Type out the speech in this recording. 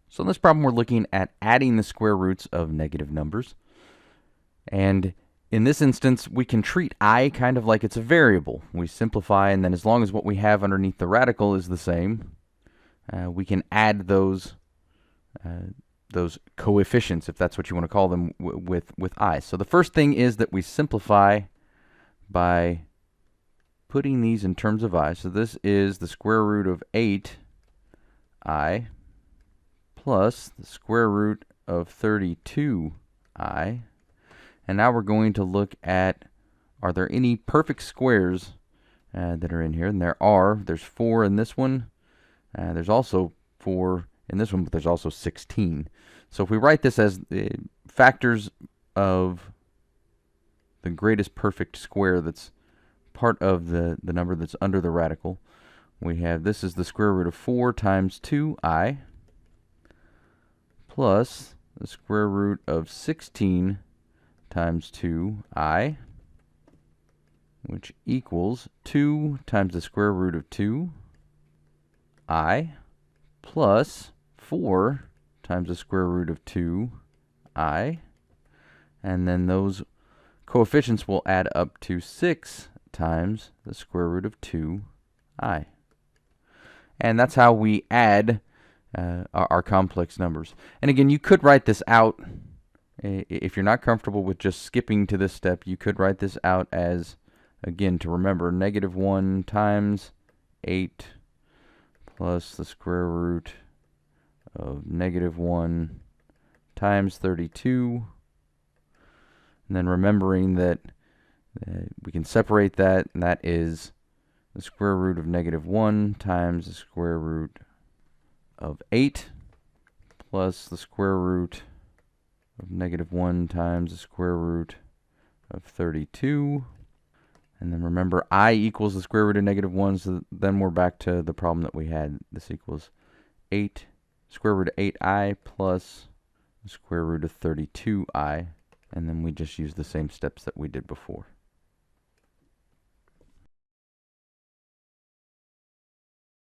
So in this problem, we're looking at adding the square roots of negative numbers. And in this instance, we can treat I kind of like it's a variable. We simplify, and then as long as what we have underneath the radical is the same, we can add those coefficients, if that's what you want to call them, with I. So the first thing is that we simplify by putting these in terms of I. So this is the square root of 8I plus the square root of 32I. And now we're going to look at, are there any perfect squares that are in here? And there are. There's 4 in this one. There's also 4 in this one, but there's also 16. So if we write this as factors of the greatest perfect square that's part of the number that's under the radical, we have this is the square root of 4 times 2I plus the square root of 16 times 2I, which equals 2 times the square root of 2I plus 4 times the square root of 2I, and then those coefficients will add up to 6 times the square root of 2I. And that's how we add our complex numbers. And again, you could write this out. If you're not comfortable with just skipping to this step, you could write this out as, again, to remember, -1 times 8 plus the square root of -1 times 32. And then remembering that we can separate that, and that is the square root of -1 times the square root of 8 plus the square root of -1 times the square root of 32. And then remember, I equals the square root of -1, so then we're back to the problem that we had. This equals 8 square root of 8I plus the square root of 32I. And then we just use the same steps that we did before.